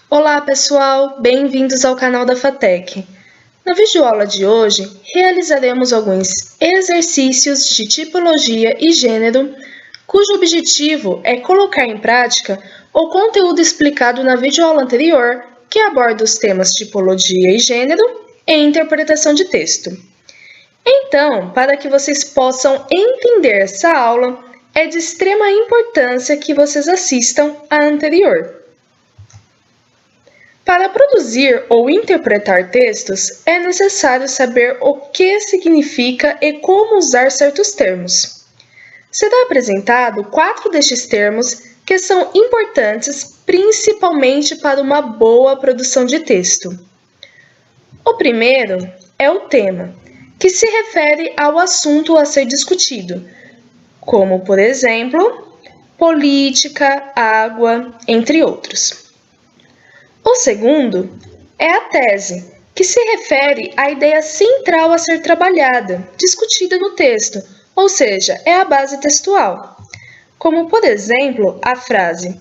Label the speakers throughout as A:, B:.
A: Olá pessoal, bem-vindos ao canal da FATEC. Na videoaula de hoje, realizaremos alguns exercícios de tipologia e gênero, cujo objetivo é colocar em prática o conteúdo explicado na videoaula anterior, que aborda os temas tipologia e gênero e interpretação de texto. Então, para que vocês possam entender essa aula, é de extrema importância que vocês assistam à anterior. Para produzir ou interpretar textos, é necessário saber o que significa e como usar certos termos. Será apresentado 4 destes termos que são importantes principalmente para uma boa produção de texto. O primeiro é o tema, que se refere ao assunto a ser discutido, como, por exemplo, política, água, entre outros. O segundo é a tese, que se refere à ideia central a ser trabalhada, discutida no texto, ou seja, é a base textual. Como, por exemplo, a frase: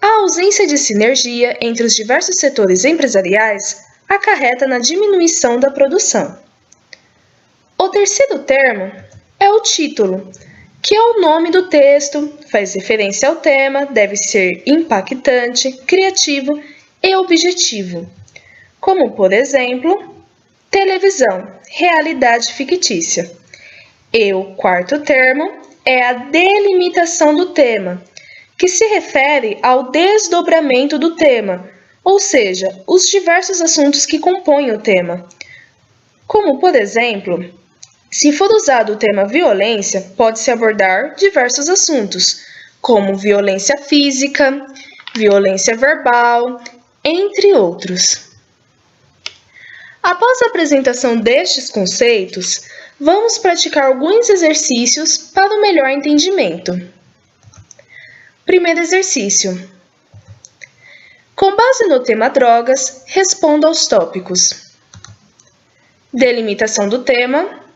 A: a ausência de sinergia entre os diversos setores empresariais acarreta na diminuição da produção. O terceiro termo é o título, que é o nome do texto, faz referência ao tema, deve ser impactante, criativo e objetivo, como, por exemplo, televisão, realidade fictícia. E o quarto termo é a delimitação do tema, que se refere ao desdobramento do tema, ou seja, os diversos assuntos que compõem o tema. Como, por exemplo, se for usado o tema violência, pode-se abordar diversos assuntos, como violência física, violência verbal, entre outros. Após a apresentação destes conceitos, vamos praticar alguns exercícios para o melhor entendimento. Primeiro exercício. Com base no tema drogas, responda aos tópicos: delimitação do tema,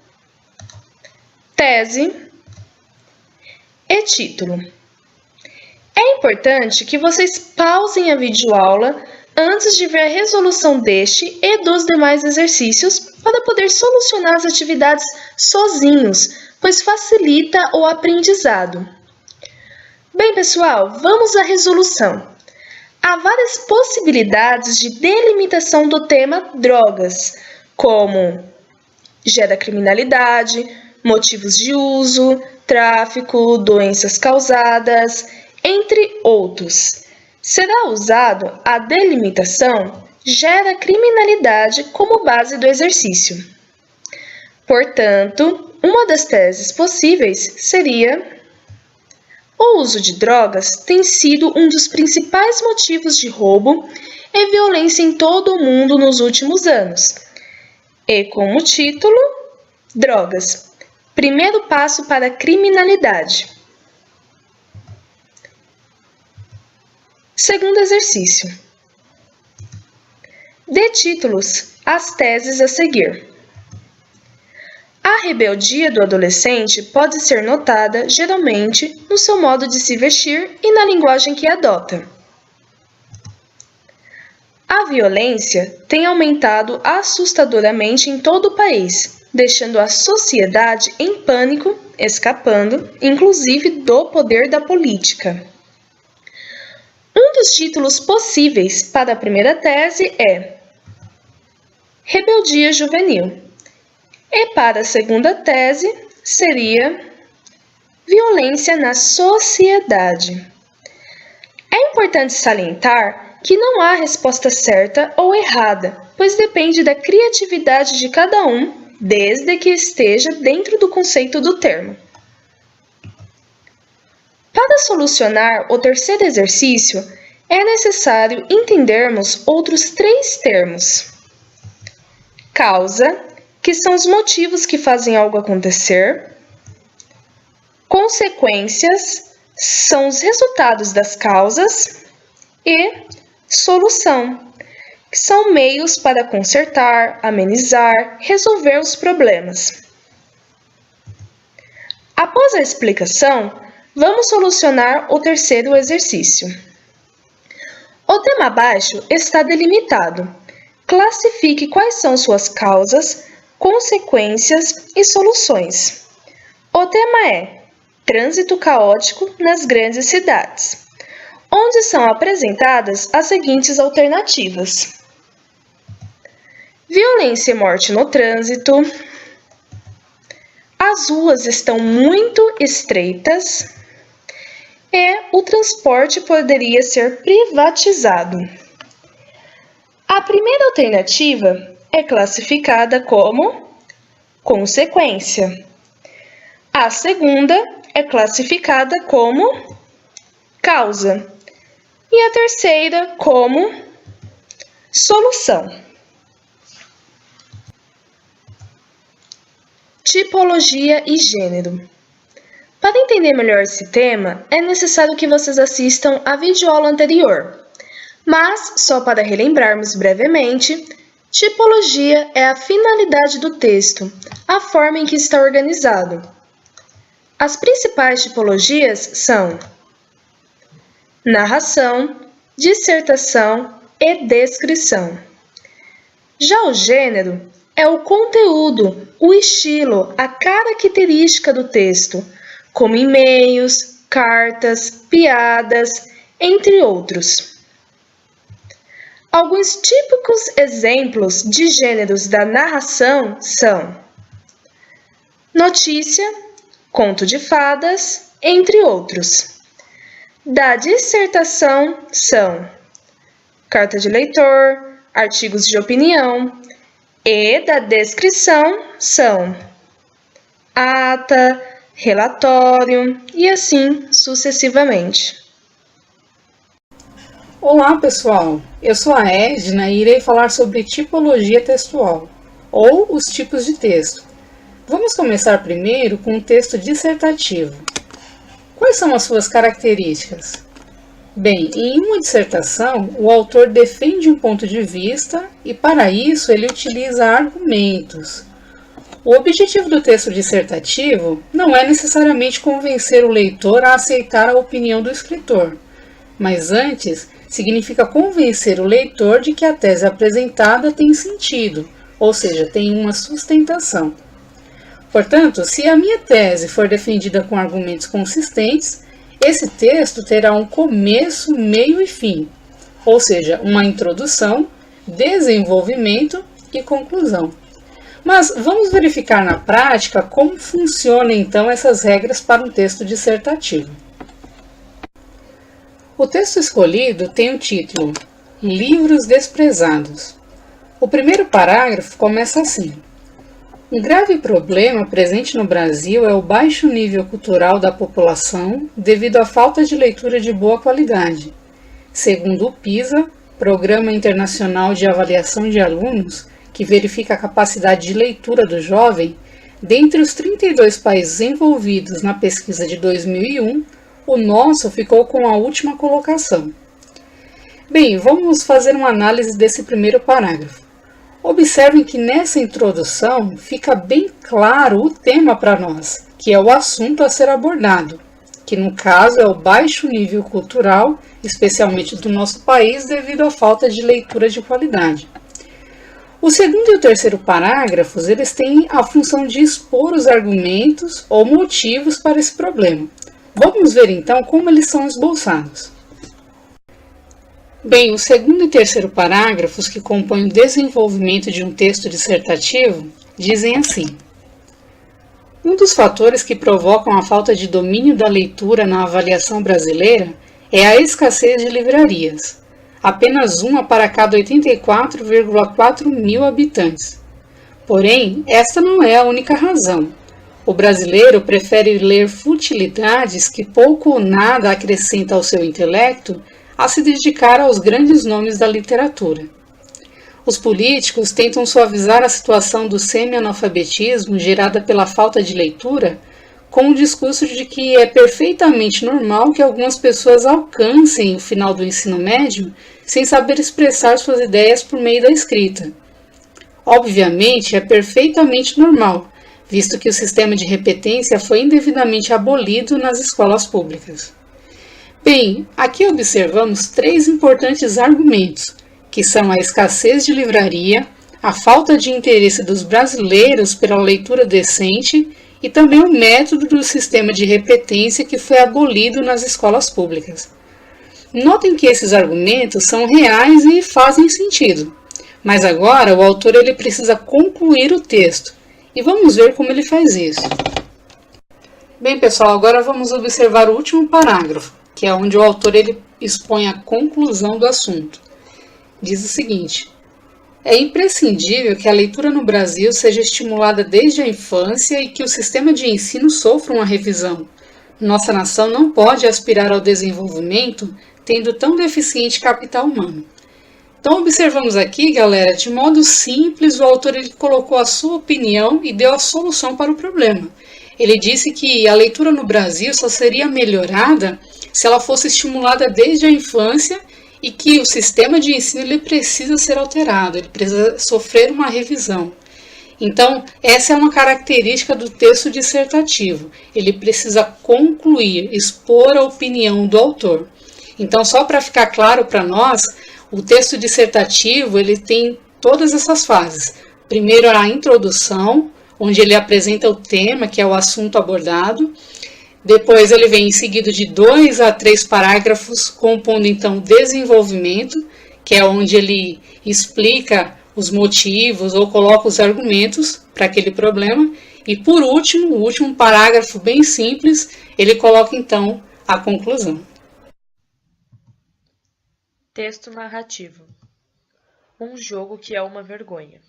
A: tese e título. É importante que vocês pausem a videoaula antes de ver a resolução deste e dos demais exercícios para poder solucionar as atividades sozinhos, pois facilita o aprendizado. Bem, pessoal, vamos à resolução. Há várias possibilidades de delimitação do tema drogas, como gera criminalidade, motivos de uso, tráfico, doenças causadas, entre outros. Será usado a delimitação gera criminalidade como base do exercício. Portanto, uma das teses possíveis seria: o uso de drogas tem sido um dos principais motivos de roubo e violência em todo o mundo nos últimos anos. E como título, drogas, primeiro passo para a criminalidade. Segundo exercício. Dê títulos às teses a seguir. A rebeldia do adolescente pode ser notada, geralmente, no seu modo de se vestir e na linguagem que adota. A violência tem aumentado assustadoramente em todo o país, deixando a sociedade em pânico, escapando, inclusive, do poder da política. Um dos títulos possíveis para a primeira tese é Rebeldia Juvenil. E para a segunda tese seria Violência na Sociedade. É importante salientar que não há resposta certa ou errada, pois depende da criatividade de cada um, desde que esteja dentro do conceito do termo. Para solucionar o terceiro exercício, é necessário entendermos outros 3 termos. Causa, que são os motivos que fazem algo acontecer. Consequências, são os resultados das causas. E solução, que são meios para consertar, amenizar, resolver os problemas. Após a explicação, vamos solucionar o terceiro exercício. O tema abaixo está delimitado. Classifique quais são suas causas, consequências e soluções. O tema é Trânsito caótico nas grandes cidades, onde são apresentadas as seguintes alternativas: violência e morte no trânsito, as ruas estão muito estreitas e o transporte poderia ser privatizado. A primeira alternativa é classificada como consequência. A segunda é classificada como causa e a terceira como solução. Tipologia e gênero. Para entender melhor esse tema, é necessário que vocês assistam a videoaula anterior. Mas, só para relembrarmos brevemente, tipologia é a finalidade do texto, a forma em que está organizado. As principais tipologias são narração, dissertação e descrição. Já o gênero é o conteúdo, o estilo, a característica do texto, como e-mails, cartas, piadas, entre outros. Alguns típicos exemplos de gêneros da narração são notícia, conto de fadas, entre outros. Da dissertação são carta de leitor, artigos de opinião, e da descrição são ata, relatório e assim sucessivamente.
B: Olá pessoal, eu sou a Edna e irei falar sobre tipologia textual, ou os tipos de texto. Vamos começar primeiro com o texto dissertativo. Quais são as suas características? Bem, em uma dissertação, o autor defende um ponto de vista e, para isso, ele utiliza argumentos. O objetivo do texto dissertativo não é necessariamente convencer o leitor a aceitar a opinião do escritor, mas antes significa convencer o leitor de que a tese apresentada tem sentido, ou seja, tem uma sustentação. Portanto, se a minha tese for defendida com argumentos consistentes, esse texto terá um começo, meio e fim, ou seja, uma introdução, desenvolvimento e conclusão. Mas vamos verificar na prática como funcionam então essas regras para um texto dissertativo. O texto escolhido tem o título Livros Desprezados. O primeiro parágrafo começa assim: um grave problema presente no Brasil é o baixo nível cultural da população devido à falta de leitura de boa qualidade. Segundo o PISA, Programa Internacional de Avaliação de Alunos, que verifica a capacidade de leitura do jovem, dentre os 32 países envolvidos na pesquisa de 2001, o nosso ficou com a última colocação. Bem, vamos fazer uma análise desse primeiro parágrafo. Observem que nessa introdução fica bem claro o tema para nós, que é o assunto a ser abordado, que no caso é o baixo nível cultural, especialmente do nosso país, devido à falta de leitura de qualidade. O segundo e o terceiro parágrafos, eles têm a função de expor os argumentos ou motivos para esse problema. Vamos ver então como eles são esboçados. Bem, o segundo e terceiro parágrafos, que compõem o desenvolvimento de um texto dissertativo, dizem assim: um dos fatores que provocam a falta de domínio da leitura na avaliação brasileira é a escassez de livrarias. Apenas uma para cada 84,4 mil habitantes. Porém, esta não é a única razão. O brasileiro prefere ler futilidades que pouco ou nada acrescentam ao seu intelecto a se dedicar aos grandes nomes da literatura. Os políticos tentam suavizar a situação do semi-analfabetismo gerada pela falta de leitura, com o discurso de que é perfeitamente normal que algumas pessoas alcancem o final do ensino médio sem saber expressar suas ideias por meio da escrita. Obviamente, é perfeitamente normal, visto que o sistema de repetência foi indevidamente abolido nas escolas públicas. Bem, aqui observamos 3 importantes argumentos, que são a escassez de livraria, a falta de interesse dos brasileiros pela leitura decente e também o método do sistema de repetência que foi abolido nas escolas públicas. Notem que esses argumentos são reais e fazem sentido, mas agora o autor precisa concluir o texto e vamos ver como ele faz isso. Bem, pessoal, agora vamos observar o último parágrafo, que é onde o autor expõe a conclusão do assunto. Diz o seguinte: é imprescindível que a leitura no Brasil seja estimulada desde a infância e que o sistema de ensino sofra uma revisão. Nossa nação não pode aspirar ao desenvolvimento tendo tão deficiente capital humano. Então, observamos aqui, galera, de modo simples, o autor colocou a sua opinião e deu a solução para o problema. Ele disse que a leitura no Brasil só seria melhorada se ela fosse estimulada desde a infância e que o sistema de ensino precisa ser alterado, ele precisa sofrer uma revisão. Então, essa é uma característica do texto dissertativo. Ele precisa concluir, expor a opinião do autor. Então, só para ficar claro para nós, o texto dissertativo tem todas essas fases. Primeiro, a introdução, onde ele apresenta o tema, que é o assunto abordado. Depois ele vem seguido de 2 a 3 parágrafos, compondo então o desenvolvimento, que é onde ele explica os motivos ou coloca os argumentos para aquele problema. E por último, o último parágrafo bem simples, ele coloca então a conclusão.
A: Texto narrativo. Um jogo que é uma vergonha.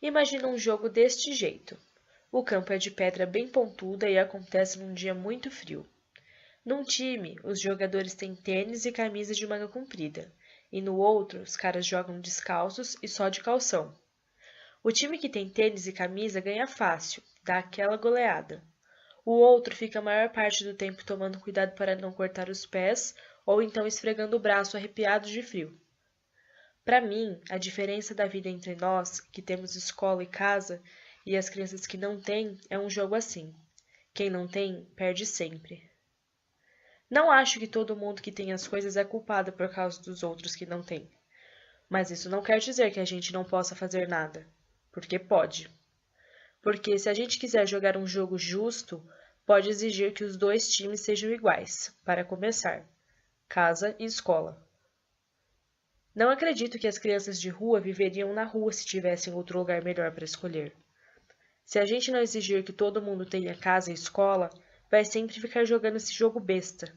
A: Imagina um jogo deste jeito. O campo é de pedra bem pontuda e acontece num dia muito frio. Num time, os jogadores têm tênis e camisa de manga comprida, e no outro, os caras jogam descalços e só de calção. O time que tem tênis e camisa ganha fácil, dá aquela goleada. O outro fica a maior parte do tempo tomando cuidado para não cortar os pés ou então esfregando o braço arrepiado de frio. Para mim, a diferença da vida entre nós, que temos escola e casa, e as crianças que não têm, é um jogo assim. Quem não tem, perde sempre. Não acho que todo mundo que tem as coisas é culpado por causa dos outros que não têm. Mas isso não quer dizer que a gente não possa fazer nada. Porque pode. Porque se a gente quiser jogar um jogo justo, pode exigir que os 2 times sejam iguais, para começar. Casa e escola. Não acredito que as crianças de rua viveriam na rua se tivessem outro lugar melhor para escolher. Se a gente não exigir que todo mundo tenha casa e escola, vai sempre ficar jogando esse jogo besta,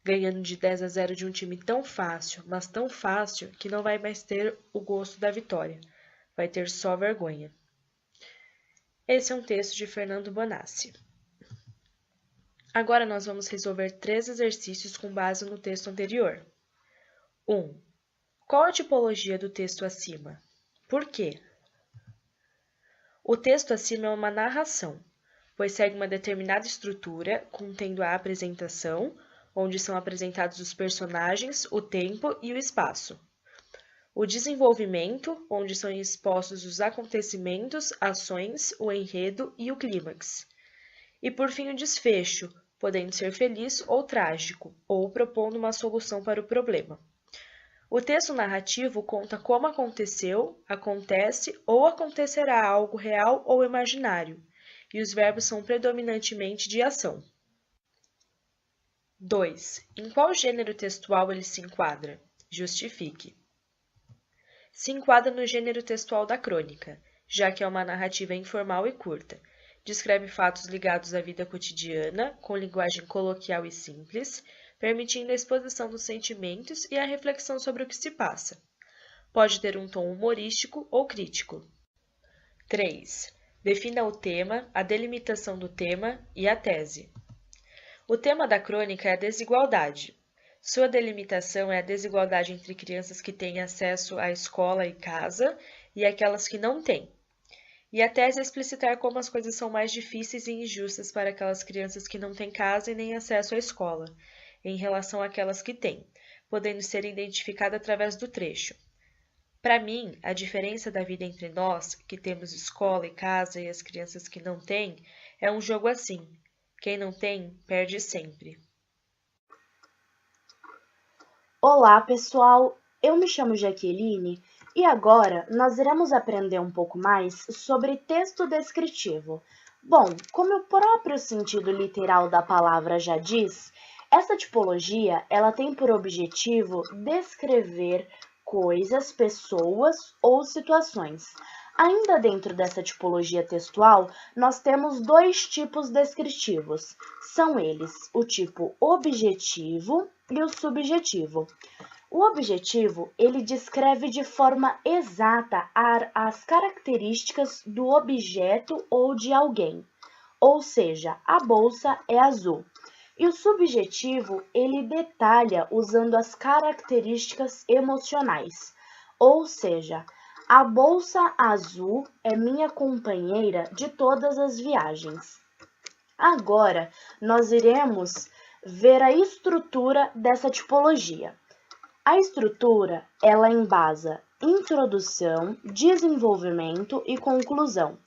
A: ganhando de 10 a 0 de um time tão fácil, mas tão fácil que não vai mais ter o gosto da vitória. Vai ter só vergonha. Esse é um texto de Fernando Bonassi. Agora nós vamos resolver 3 exercícios com base no texto anterior. 1. Qual a tipologia do texto acima? Por quê? O texto acima é uma narração, pois segue uma determinada estrutura, contendo a apresentação, onde são apresentados os personagens, o tempo e o espaço. O desenvolvimento, onde são expostos os acontecimentos, ações, o enredo e o clímax. E por fim o desfecho, podendo ser feliz ou trágico, ou propondo uma solução para o problema. O texto narrativo conta como aconteceu, acontece ou acontecerá algo real ou imaginário, e os verbos são predominantemente de ação. 2. Em qual gênero textual ele se enquadra? Justifique. Se enquadra no gênero textual da crônica, já que é uma narrativa informal e curta. Descreve fatos ligados à vida cotidiana, com linguagem coloquial e simples, permitindo a exposição dos sentimentos e a reflexão sobre o que se passa. Pode ter um tom humorístico ou crítico. 3. Defina o tema, a delimitação do tema e a tese. O tema da crônica é a desigualdade. Sua delimitação é a desigualdade entre crianças que têm acesso à escola e casa e aquelas que não têm. E a tese é explicitar como as coisas são mais difíceis e injustas para aquelas crianças que não têm casa e nem acesso à escola, em relação àquelas que têm, podendo ser identificada através do trecho. Para mim, a diferença da vida entre nós, que temos escola e casa, e as crianças que não têm, é um jogo assim. Quem não tem, perde sempre.
C: Olá, pessoal! Eu me chamo Jaqueline e agora nós iremos aprender um pouco mais sobre texto descritivo. Bom, como o próprio sentido literal da palavra já diz, essa tipologia ela tem por objetivo descrever coisas, pessoas ou situações. Ainda dentro dessa tipologia textual, nós temos dois tipos descritivos. São eles o tipo objetivo e o subjetivo. O objetivo, ele descreve de forma exata as características do objeto ou de alguém. Ou seja, a bolsa é azul. E o subjetivo, ele detalha usando as características emocionais. Ou seja, a bolsa azul é minha companheira de todas as viagens. Agora, nós iremos ver a estrutura dessa tipologia. A estrutura, ela embasa introdução, desenvolvimento e conclusão.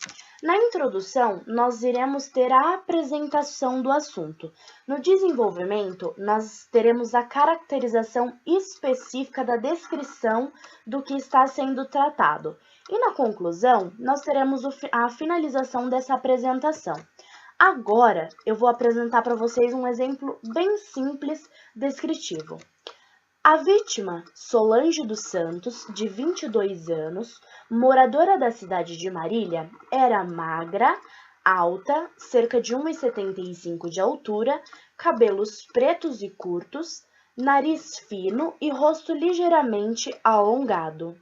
C: Na introdução, nós iremos ter a apresentação do assunto. No desenvolvimento, nós teremos a caracterização específica da descrição do que está sendo tratado. E na conclusão, nós teremos a finalização dessa apresentação. Agora, eu vou apresentar para vocês um exemplo bem simples descritivo. A vítima, Solange dos Santos, de 22 anos, moradora da cidade de Marília, era magra, alta, cerca de 1,75 de altura, cabelos pretos e curtos, nariz fino e rosto ligeiramente alongado.